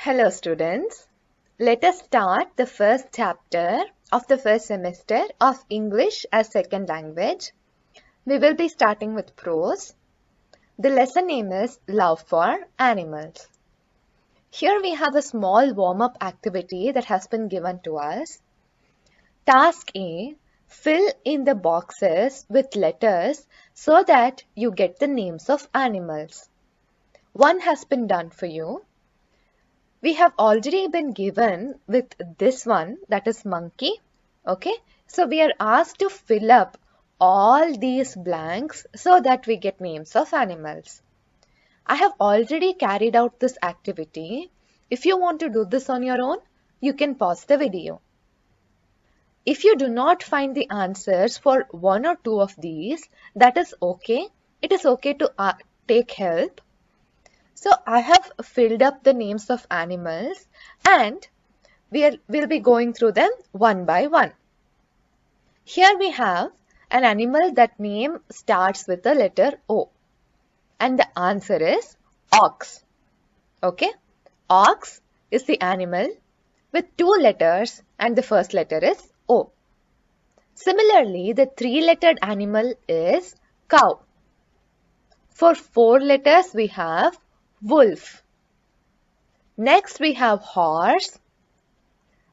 Hello students, let us start the first chapter of the first semester of English as second language. We will be starting with prose. The lesson name is Love for Animals. Here we have a small warm-up activity that has been given to us. Task A, fill in the boxes with letters so that you get the names of animals. One has been done for you. We have already been given with this one, that is monkey. Okay, so we are asked to fill up all these blanks so that we get names of animals. I have already carried out this activity. If you want to do this on your own, you can pause the video. If you do not find the answers for one or two of these, that is okay. It is okay to take help. So I have filled up the names of animals and we'll be going through them one by one. Here we have an animal that name starts with the letter O. And the answer is ox. Okay? Ox is the animal with two letters and the first letter is O. Similarly, the three-lettered animal is cow. For four letters, we have wolf. Next we have horse,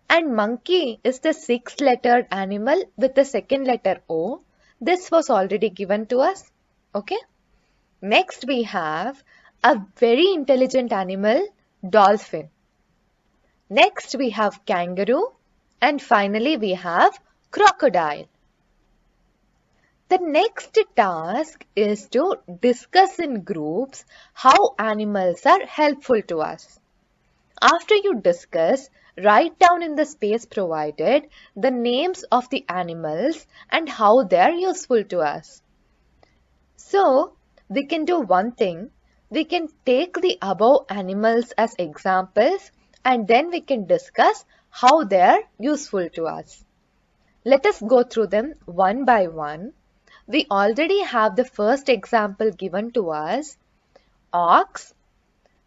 and monkey is the six-lettered animal with the second letter O. This was already given to us. Okay. Next we have a very intelligent animal, dolphin. Next we have kangaroo, and finally we have crocodile. The next task is to discuss in groups how animals are helpful to us. After you discuss, write down in the space provided the names of the animals and how they are useful to us. So, we can do one thing. We can take the above animals as examples and then we can discuss how they are useful to us. Let us go through them one by one. We already have the first example given to us. Ox.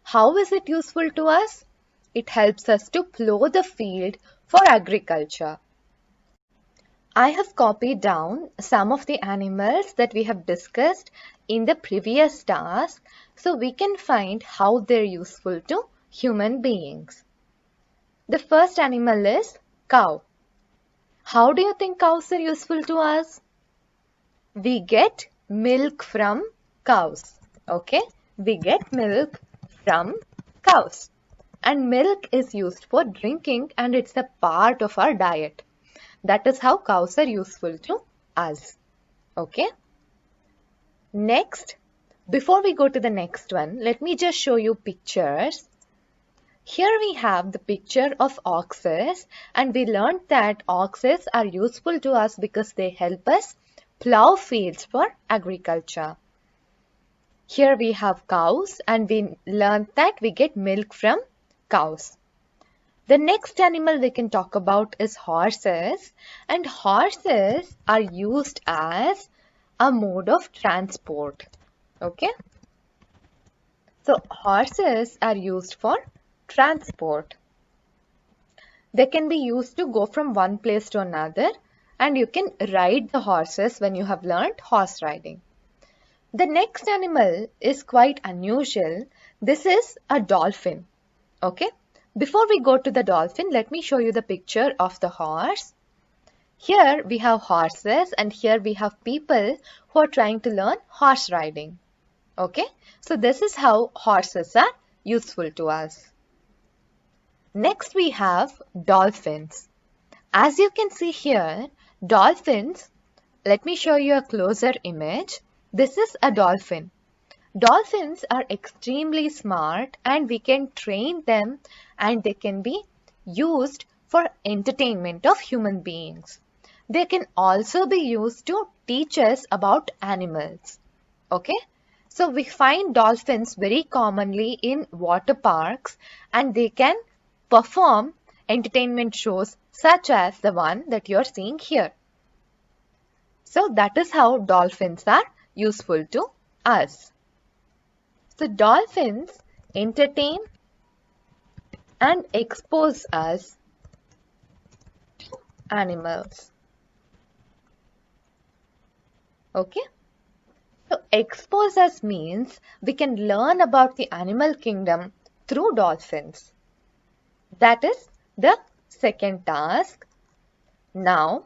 How is it useful to us? It helps us to plow the field for agriculture. I have copied down some of the animals that we have discussed in the previous task so we can find how they're useful to human beings. The first animal is cow. How do you think cows are useful to us? We get milk from cows. Okay, we get milk from cows. And milk is used for drinking and it's a part of our diet. That is how cows are useful to us. Okay. Next, before we go to the next one, let me just show you pictures. Here we have the picture of oxes and we learned that oxes are useful to us because they help us plow fields for agriculture. Here we have cows and we learned that we get milk from cows. The next animal we can talk about is horses, and horses are used as a mode of transport. Okay. So horses are used for transport. They can be used to go from one place to another. And you can ride the horses when you have learned horse riding. The next animal is quite unusual. This is a dolphin. Okay. Before we go to the dolphin, let me show you the picture of the horse. Here we have horses and here we have people who are trying to learn horse riding. Okay. So this is how horses are useful to us. Next we have dolphins. As you can see here, dolphins, let me show you a closer image. This is a dolphin. Dolphins are extremely smart and we can train them and they can be used for entertainment of human beings. They can also be used to teach us about animals. Okay? So we find dolphins very commonly in water parks and they can perform entertainment shows such as the one that you are seeing here. So that is how dolphins are useful to us. So dolphins entertain and expose us to animals. Okay? So expose us means we can learn about the animal kingdom through dolphins. That is the second task. Now,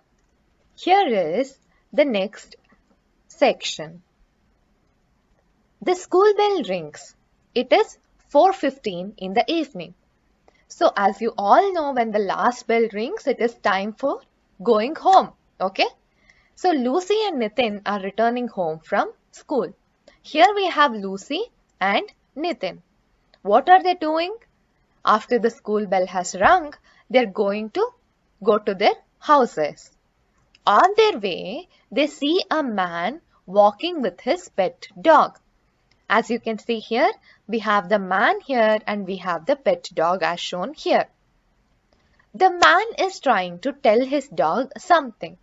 here is the next section. The school bell rings. It is 4:15 in the evening. So as you all know, when the last bell rings, it is time for going home. Okay? So Lucy and Nitin are returning home from school. Here we have Lucy and Nitin. What are they doing? After the school bell has rung, they are going to go to their houses. On their way, they see a man walking with his pet dog. As you can see here, we have the man here and we have the pet dog as shown here. The man is trying to tell his dog something.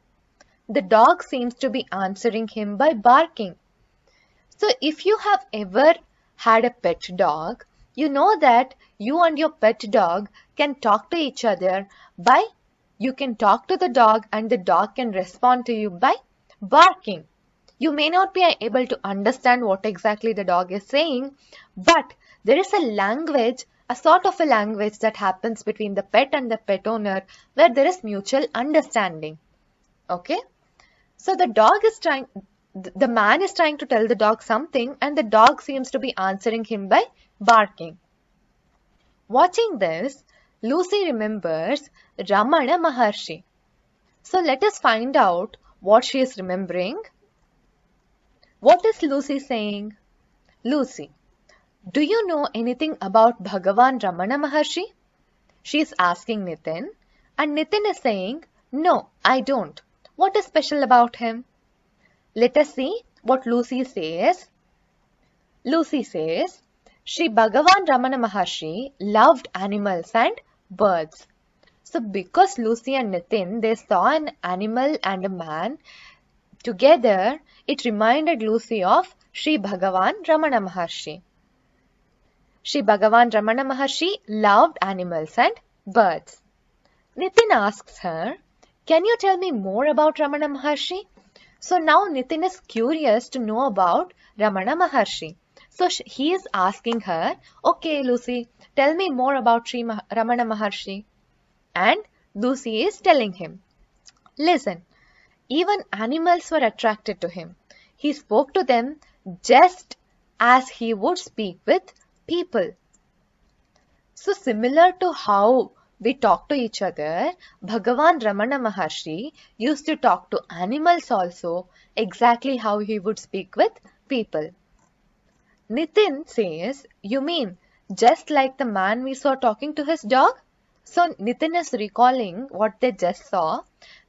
The dog seems to be answering him by barking. So if you have ever had a pet dog, you know that you and your pet dog can talk to each other by, you can talk to the dog and the dog can respond to you by barking. You may not be able to understand what exactly the dog is saying, but there is a language, a sort of a language that happens between the pet and the pet owner where there is mutual understanding. Okay? So the man is trying to tell the dog something and the dog seems to be answering him by barking. Watching this, Lucy remembers Ramana Maharshi. So let us find out what she is remembering. What is Lucy saying? Lucy, do you know anything about Bhagavan Ramana Maharshi? She is asking Nitin, and Nitin is saying, no, I don't. What is special about him? Let us see what Lucy says. Lucy says, Sri Bhagavan Ramana Maharshi loved animals and birds. So because Lucy and Nitin, they saw an animal and a man together, it reminded Lucy of Sri Bhagavan Ramana Maharshi. Sri Bhagavan Ramana Maharshi loved animals and birds. Nitin asks her, can you tell me more about Ramana Maharshi? So now Nitin is curious to know about Ramana Maharshi. So he is asking her, okay Lucy, tell me more about Ramana Maharshi. And Lucy is telling him, listen, even animals were attracted to him. He spoke to them just as he would speak with people. So similar to how we talk to each other, Bhagavan Ramana Maharshi used to talk to animals also, exactly how he would speak with people. Nitin says, you mean just like the man we saw talking to his dog? So Nitin is recalling what they just saw.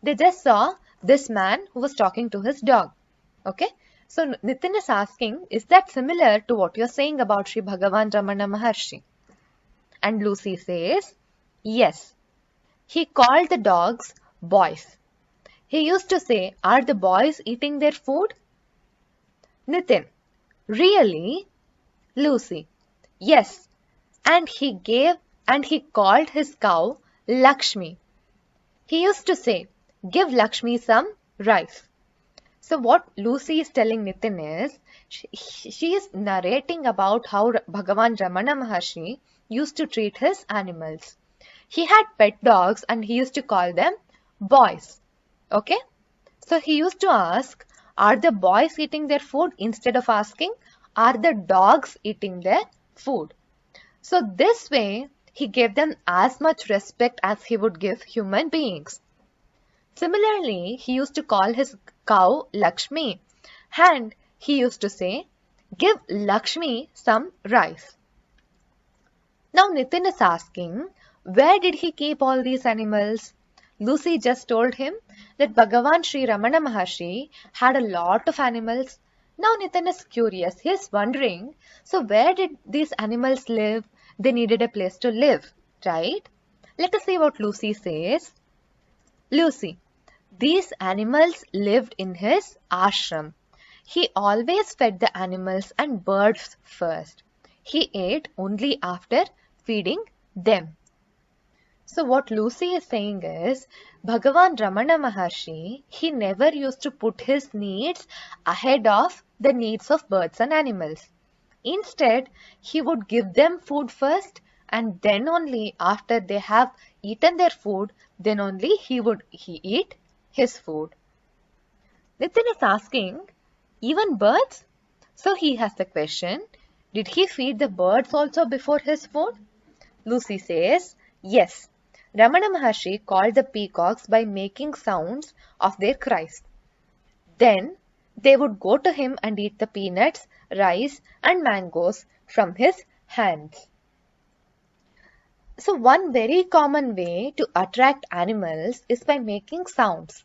They just saw this man who was talking to his dog. Okay. So Nitin is asking, is that similar to what you're saying about Sri Bhagavan Ramana Maharshi? And Lucy says, yes. He called the dogs boys. He used to say, are the boys eating their food? Nitin, really? Lucy, yes. And he called his cow Lakshmi. He used to say, give Lakshmi some rice. So what Lucy is telling Nitin is, she is narrating about how Bhagavan Ramana Maharshi used to treat his animals. He had pet dogs and he used to call them boys. Okay? So he used to ask, are the boys eating their food? Instead of asking, are the dogs eating their food? So this way, he gave them as much respect as he would give human beings. Similarly, he used to call his cow Lakshmi and he used to say, give Lakshmi some rice. Now Nitin is asking, where did he keep all these animals? Lucy just told him that Bhagavan Sri Ramana Maharshi had a lot of animals. Now Nitin is curious. He is wondering, so where did these animals live? They needed a place to live, right? Let us see what Lucy says. Lucy, these animals lived in his ashram. He always fed the animals and birds first. He ate only after feeding them. So what Lucy is saying is, Bhagavan Ramana Maharshi, he never used to put his needs ahead of the needs of birds and animals. Instead, he would give them food first, and then only after they have eaten their food, then only he eat his food. Nitin is asking, even birds? So he has the question, did he feed the birds also before his food? Lucy says, yes. Ramana Maharshi called the peacocks by making sounds of their cries. Then they would go to him and eat the peanuts, rice and mangoes from his hands. So one very common way to attract animals is by making sounds.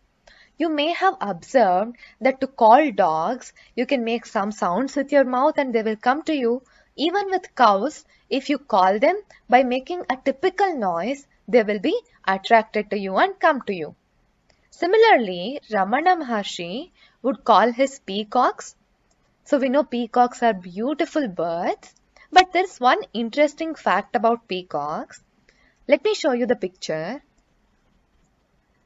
You may have observed that to call dogs, you can make some sounds with your mouth and they will come to you. Even with cows, if you call them by making a typical noise, they will be attracted to you and come to you. Similarly, Ramana Maharshi would call his peacocks. So we know peacocks are beautiful birds, but there is one interesting fact about peacocks. Let me show you the picture.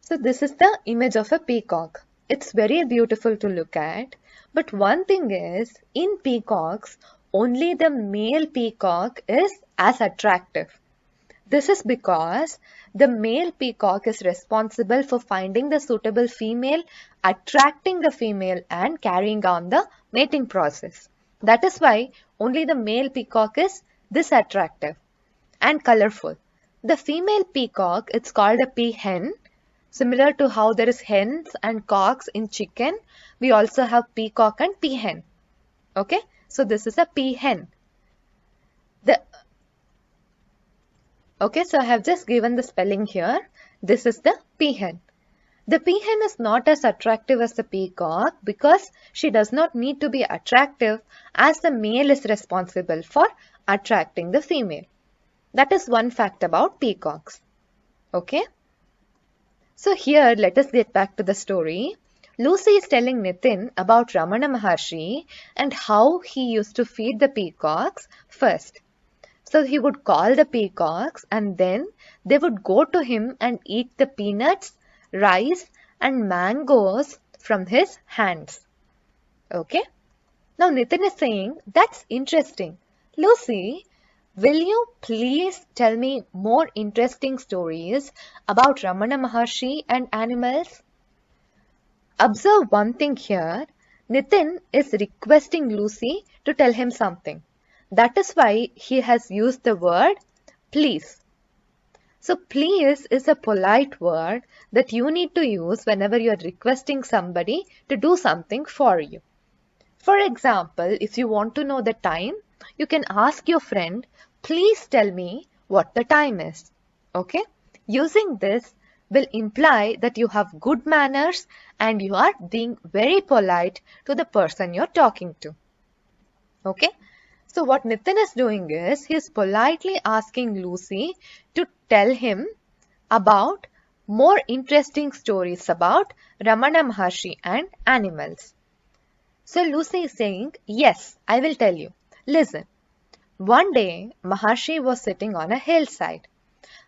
So this is the image of a peacock. It's very beautiful to look at. But one thing is, in peacocks, only the male peacock is as attractive. This is because the male peacock is responsible for finding the suitable female, attracting the female and carrying on the mating process. That is why only the male peacock is this attractive and colorful. The female peacock, it's called a peahen. Similar to how there is hens and cocks in chicken, we also have peacock and peahen. Okay, so this is a peahen. Okay, so I have just given the spelling here. This is the peahen. The peahen is not as attractive as the peacock because she does not need to be attractive as the male is responsible for attracting the female. That is one fact about peacocks. Okay. So here let us get back to the story. Lucy is telling Nitin about Ramana Maharshi and how he used to feed the peacocks first. So he would call the peacocks and then they would go to him and eat the peanuts, rice and mangoes from his hands. Okay. Now Nitin is saying, that's interesting. Lucy, will you please tell me more interesting stories about Ramana Maharshi and animals? Observe one thing here. Nitin is requesting Lucy to tell him something. That is why he has used the word please. So please is a polite word that you need to use whenever you are requesting somebody to do something for you. For example, if you want to know the time, you can ask your friend, please tell me what the time is. Okay? Using this will imply that you have good manners and you are being very polite to the person you're talking to. Okay? So what Nitin is doing is, he is politely asking Lucy to tell him about more interesting stories about Ramana Maharshi and animals. So Lucy is saying, yes, I will tell you. Listen, one day Maharshi was sitting on a hillside.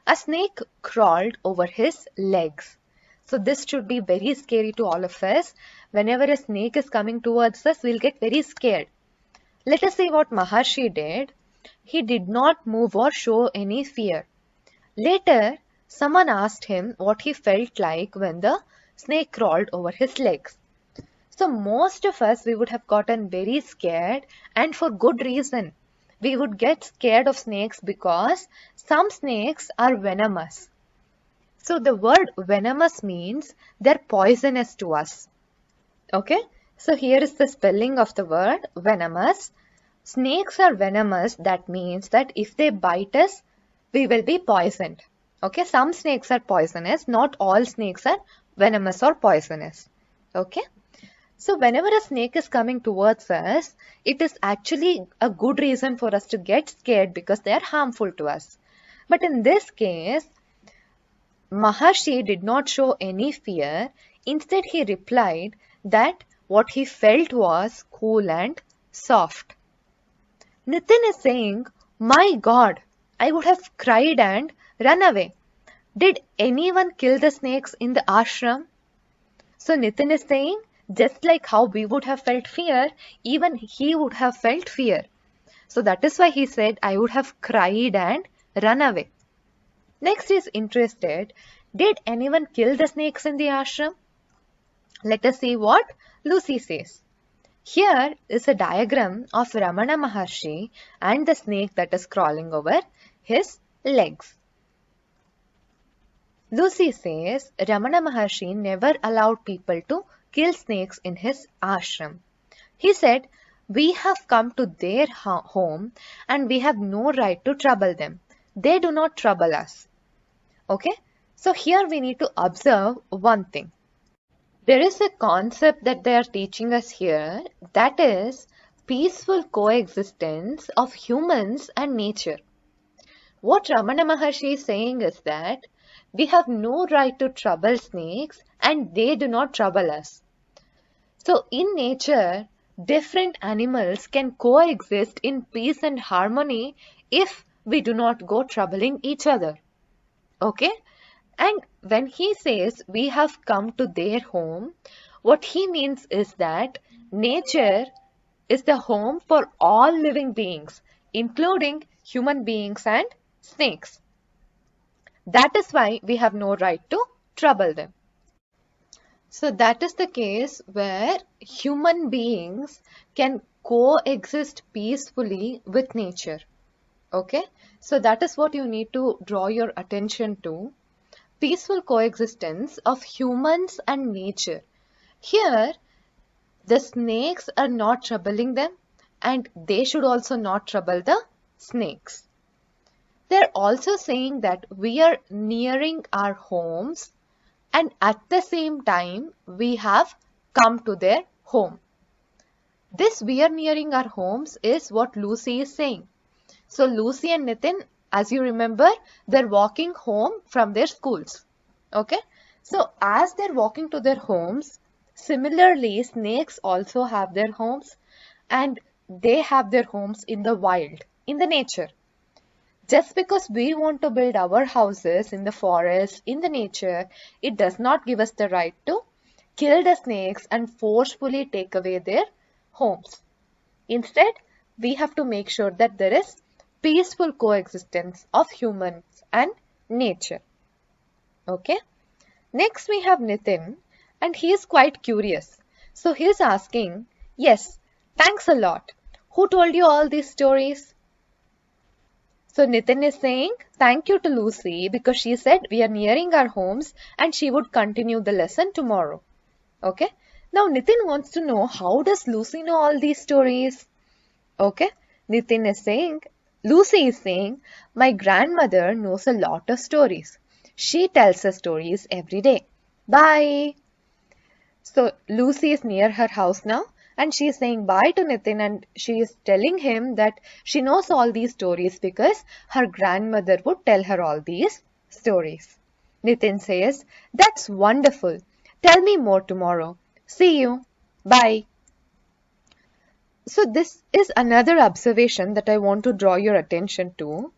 A snake crawled over his legs. So this should be very scary to all of us. Whenever a snake is coming towards us, we'll get very scared. Let us see what Maharshi did. He did not move or show any fear. Later, someone asked him what he felt like when the snake crawled over his legs. So most of us, we would have gotten very scared, and for good reason. We would get scared of snakes because some snakes are venomous. So the word venomous means they're poisonous to us. Okay? So here is the spelling of the word venomous. Snakes are venomous. That means that if they bite us, we will be poisoned. Okay, some snakes are poisonous. Not all snakes are venomous or poisonous. Okay. So whenever a snake is coming towards us, it is actually a good reason for us to get scared because they are harmful to us. But in this case, Maharshi did not show any fear. Instead, he replied that what he felt was cool and soft. Nitin is saying, my God, I would have cried and run away. Did anyone kill the snakes in the ashram? So Nitin is saying, just like how we would have felt fear, even he would have felt fear. So that is why he said, I would have cried and run away. Next is interested, did anyone kill the snakes in the ashram? Let us see what Lucy says. Here is a diagram of Ramana Maharshi and the snake that is crawling over his legs. Lucy says Ramana Maharshi never allowed people to kill snakes in his ashram. He said, we have come to their home and we have no right to trouble them. They do not trouble us. Okay, so here we need to observe one thing. There is a concept that they are teaching us here, that is peaceful coexistence of humans and nature. What Ramana Maharshi is saying is that we have no right to trouble snakes and they do not trouble us. So in nature, different animals can coexist in peace and harmony if we do not go troubling each other. Okay? And when he says we have come to their home, what he means is that nature is the home for all living beings, including human beings and snakes. That is why we have no right to trouble them. So that is the case where human beings can coexist peacefully with nature. Okay, so that is what you need to draw your attention to. Peaceful coexistence of humans and nature. Here, the snakes are not troubling them and they should also not trouble the snakes. They're also saying that we are nearing our homes and at the same time we have come to their home. This we are nearing our homes is what Lucy is saying. So Lucy and Nitin, as you remember, they're walking home from their schools. Okay. So as they're walking to their homes, similarly, snakes also have their homes and they have their homes in the wild, in the nature. Just because we want to build our houses in the forest, in the nature, it does not give us the right to kill the snakes and forcefully take away their homes. Instead, we have to make sure that there is peaceful coexistence of humans and nature. Okay. Next we have Nitin and he is quite curious. So he is asking, yes, thanks a lot. Who told you all these stories? So Nitin is saying thank you to Lucy because she said we are nearing our homes and she would continue the lesson tomorrow. Okay. Now Nitin wants to know, how does Lucy know all these stories? Okay. Nitin is saying, Lucy is saying, my grandmother knows a lot of stories. She tells us stories every day. Bye. So Lucy is near her house now and she is saying bye to Nitin and she is telling him that she knows all these stories because her grandmother would tell her all these stories. Nitin says, that's wonderful. Tell me more tomorrow. See you. Bye. So this is another observation that I want to draw your attention to.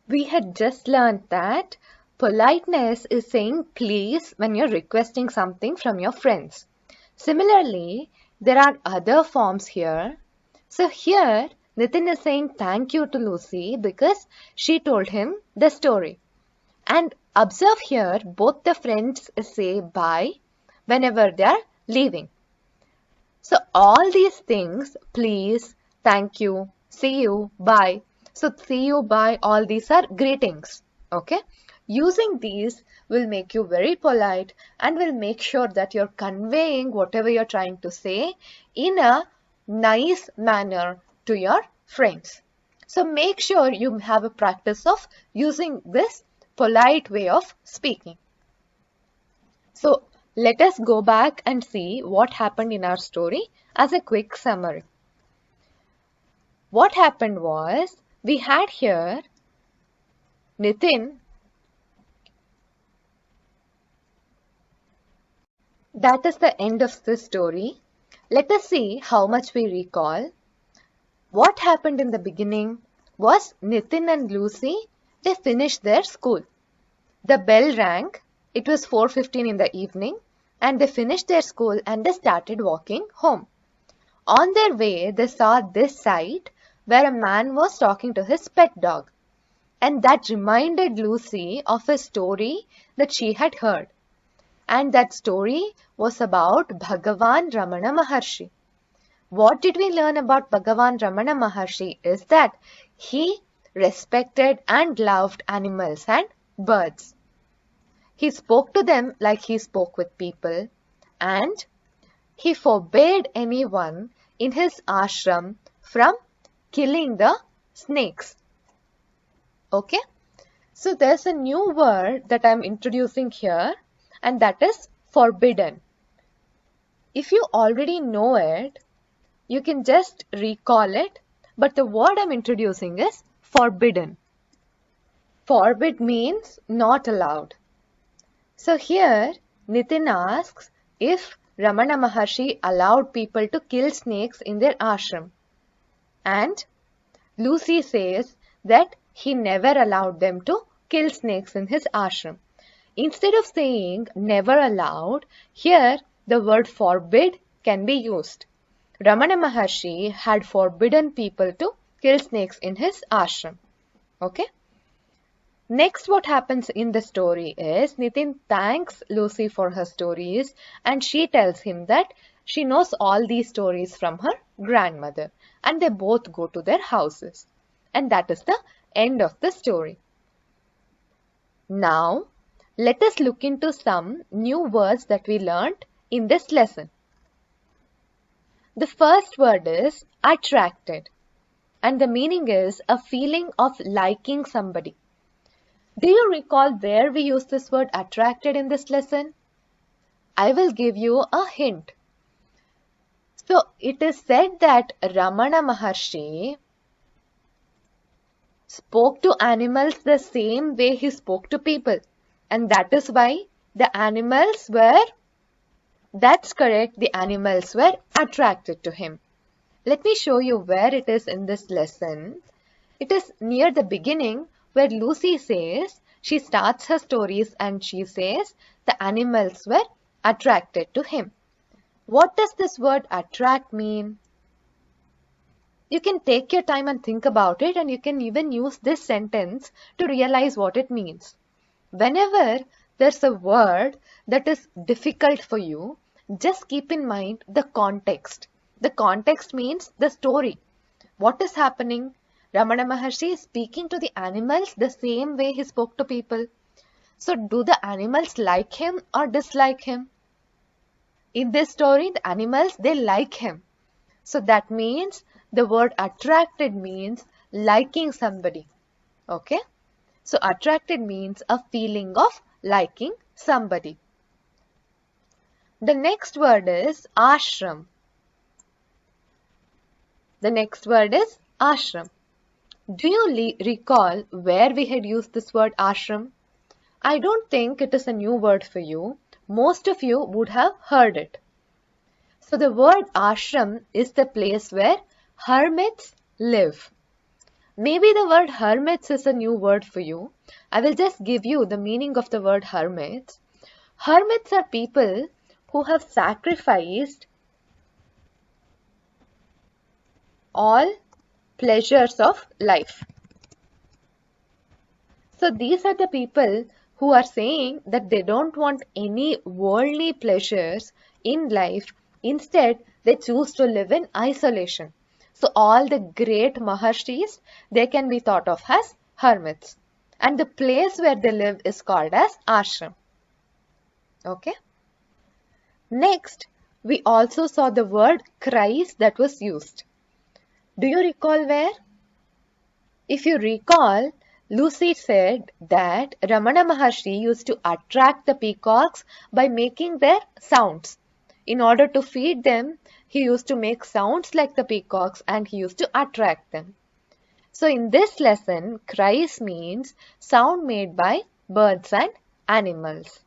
We had just learned that politeness is saying please when you're requesting something from your friends. Similarly, there are other forms here. So here, Nitin is saying thank you to Lucy because she told him the story. And observe here, both the friends say bye whenever they are leaving. So all these things, please, thank you, see you, bye. So see you, bye, all these are greetings. Okay. Using these will make you very polite and will make sure that you're conveying whatever you're trying to say in a nice manner to your friends. So make sure you have a practice of using this polite way of speaking. So let us go back and see what happened in our story as a quick summary. What happened was, we had here Nitin. That is the end of this story. Let us see how much we recall. What happened in the beginning was Nitin and Lucy, they finished their school. The bell rang. It was 4:15 in the evening, and they finished their school and they started walking home. On their way, they saw this sight where a man was talking to his pet dog, and that reminded Lucy of a story that she had heard. And that story was about Bhagavan Ramana Maharshi. What did we learn about Bhagavan Ramana Maharshi is that he respected and loved animals and birds. He spoke to them like he spoke with people, and he forbade anyone in his ashram from killing the snakes. Okay? So there's a new word that I'm introducing here, and that is forbidden. If you already know it, you can just recall it, but the word I'm introducing is forbidden. Forbid means not allowed. So here, Nitin asks if Ramana Maharshi allowed people to kill snakes in their ashram. And Lucy says that he never allowed them to kill snakes in his ashram. Instead of saying never allowed, here the word forbid can be used. Ramana Maharshi had forbidden people to kill snakes in his ashram. Okay? Next, what happens in the story is Nitin thanks Lucy for her stories, and she tells him that she knows all these stories from her grandmother, and they both go to their houses. And that is the end of the story. Now, let us look into some new words that we learned in this lesson. The first word is attracted, and the meaning is a feeling of liking somebody. Do you recall where we used this word attracted in this lesson? I will give you a hint. So, it is said that Ramana Maharshi spoke to animals the same way he spoke to people. And that is why the animals were, that's correct, the animals were attracted to him. Let me show you where it is in this lesson. It is near the beginning where Lucy says, she starts her stories and she says the animals were attracted to him. What does this word attract mean? You can take your time and think about it, and you can even use this sentence to realize what it means. Whenever there's a word that is difficult for you, just keep in mind the context. The context means the story. What is happening? Ramana Maharshi is speaking to the animals the same way he spoke to people. So do the animals like him or dislike him? In this story, the animals, they like him. So that means the word attracted means liking somebody. Okay? So attracted means a feeling of liking somebody. The next word is ashram. The next word is ashram. Do you recall where we had used this word ashram? I don't think it is a new word for you. Most of you would have heard it. So the word ashram is the place where hermits live. Maybe the word hermits is a new word for you. I will just give you the meaning of the word hermits. Hermits are people who have sacrificed all pleasures of life. So these are the people who are saying that they don't want any worldly pleasures in life. Instead, they choose to live in isolation. So all the great Maharshis, they can be thought of as hermits. And the place where they live is called as ashram. Okay. Next, we also saw the word Christ that was used. Do you recall where? If you recall, Lucy said that Ramana Maharshi used to attract the peacocks by making their sounds. In order to feed them, he used to make sounds like the peacocks and he used to attract them. So in this lesson, Christ means sound made by birds and animals.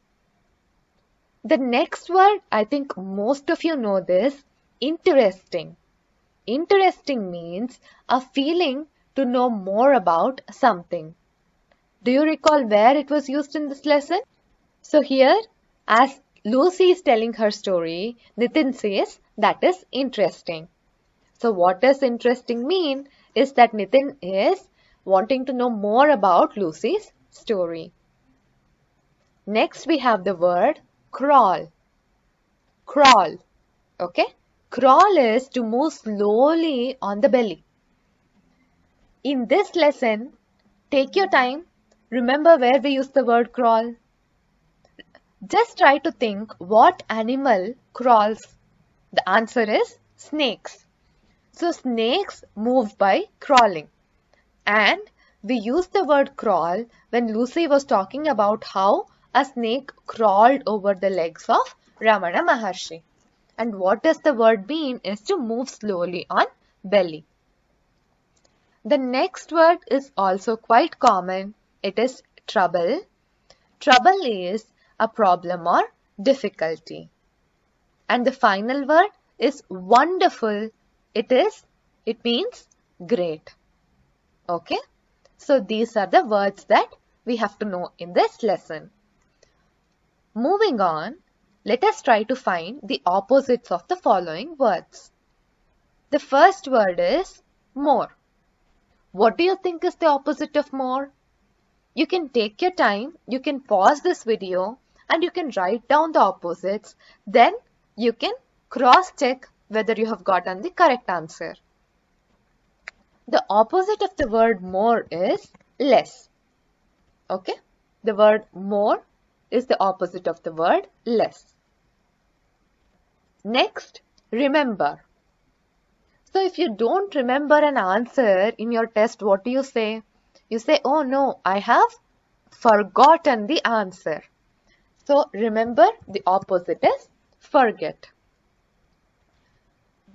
The next word, I think most of you know this, interesting. Interesting means a feeling to know more about something. Do you recall where it was used in this lesson? So here, as Lucy is telling her story, Nitin says that is interesting. So what does interesting mean is that Nitin is wanting to know more about Lucy's story. Next we have the word crawl. Crawl. Okay? Crawl is to move slowly on the belly. In this lesson, take your time. Remember where we use the word crawl. Just try to think what animal crawls. The answer is snakes. So snakes move by crawling. And we used the word crawl when Lucy was talking about how a snake crawled over the legs of Ramana Maharshi. And what does the word mean is to move slowly on belly. The next word is also quite common. It is trouble. Trouble is a problem or difficulty. And the final word is wonderful. It means great. Okay? So these are the words that we have to know in this lesson. Moving on, let us try to find the opposites of the following words. The first word is more. What do you think is the opposite of more? You can take your time, you can pause this video and you can write down the opposites. Then you can cross-check whether you have gotten the correct answer. The opposite of the word more is less. Okay? The word more is the opposite of the word less. Next, remember. So if you don't remember an answer in your test, what do you say? You say, oh no, I have forgotten the answer. So remember, the opposite is forget.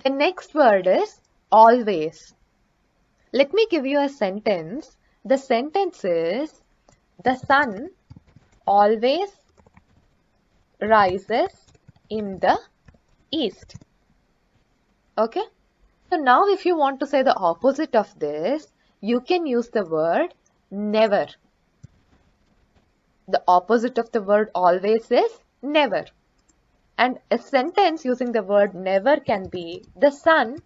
The next word is always. Let me give you a sentence. The sentence is, the sun always rises in the east. Okay? So now if you want to say the opposite of this, you can use the word never. The opposite of the word always is never. And a sentence using the word never can be, the sun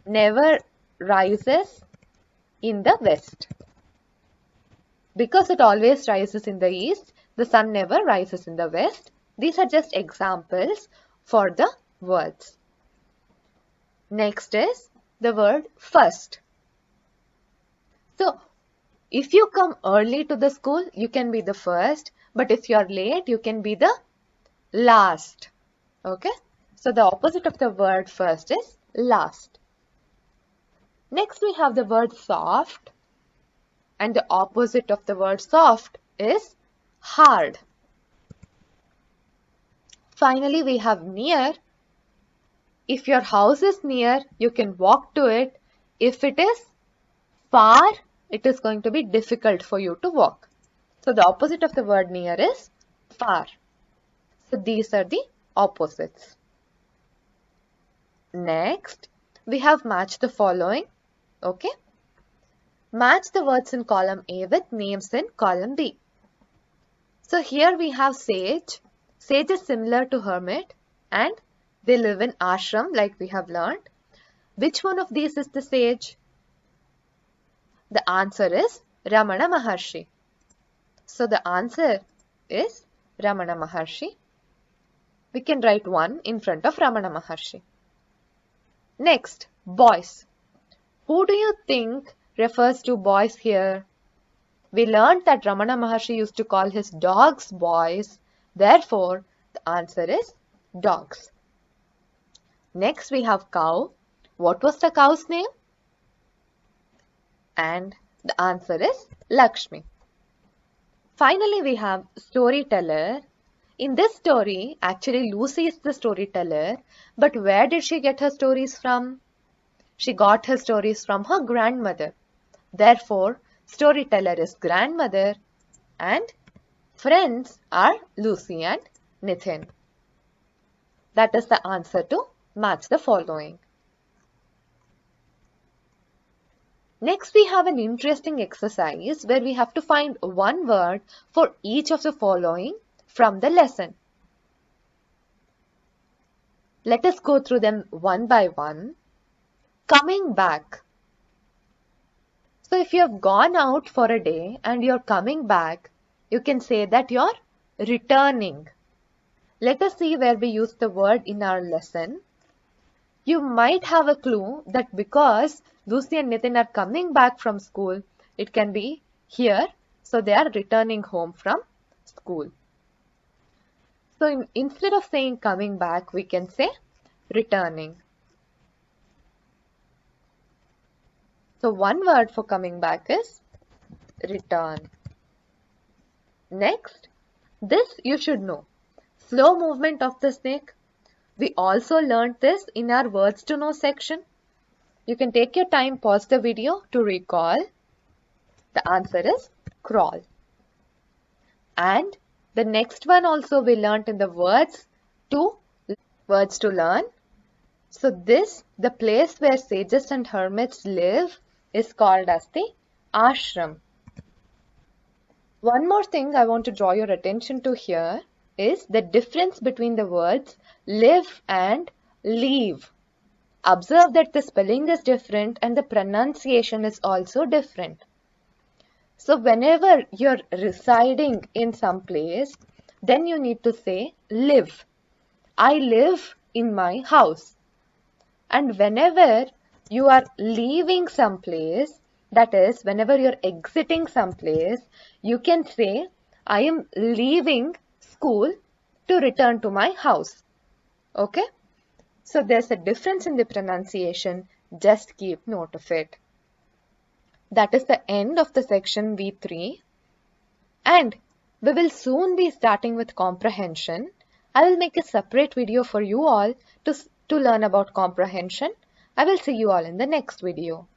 never rises in the west. Because it always rises in the east, the sun never rises in the west. These are just examples for the words. Next is the word first. So, if you come early to the school, you can be the first. But if you are late, you can be the last. Okay? So, the opposite of the word first is last. Next, we have the word soft. And the opposite of the word soft is hard. Finally, we have near. If your house is near, you can walk to it. If it is far, it is going to be difficult for you to walk. So the opposite of the word near is far. So these are the opposites. Next, we have match the following. Okay. Match the words in column A with names in column B. So here we have sage. Sage is similar to hermit and they live in ashram like we have learned. Which one of these is the sage? The answer is Ramana Maharshi. So the answer is Ramana Maharshi. We can write 1 in front of Ramana Maharshi. Next, boys. Who do you think refers to boys here? We learned that Ramana Maharshi used to call his dogs boys. Therefore, the answer is dogs. Next, we have cow. What was the cow's name? And the answer is Lakshmi. Finally, we have storyteller. In this story, actually Lucy is the storyteller. But where did she get her stories from? She got her stories from her grandmother. Therefore, storyteller is grandmother and friends are Lucy and Nitin. That is the answer to match the following. Next, we have an interesting exercise where we have to find one word for each of the following from the lesson. Let us go through them one by one. Coming back. So if you have gone out for a day and you're coming back, you can say that you're returning. Let us see where we use the word in our lesson. You might have a clue that because Lucy and Nitin are coming back from school, it can be here. So they are returning home from school. So instead of saying coming back, we can say returning. So one word for coming back is return. Next, this you should know. Slow movement of the snake. We also learned this in our words to know section. You can take your time, pause the video to recall. The answer is crawl. And the next one also we learned in the words to learn. So this, the place where sages and hermits live, is called as the ashram. One more thing I want to draw your attention to here is the difference between the words live and leave. Observe that the spelling is different and the pronunciation is also different. So whenever you're residing in some place, then you need to say live. I live in my house. And whenever you are leaving some place, that is, whenever you're exiting some place, you can say, I am leaving school to return to my house. Okay? So there's a difference in the pronunciation. Just keep note of it. That is the end of the section V3. And we will soon be starting with comprehension. I will make a separate video for you all to learn about comprehension. I will see you all in the next video.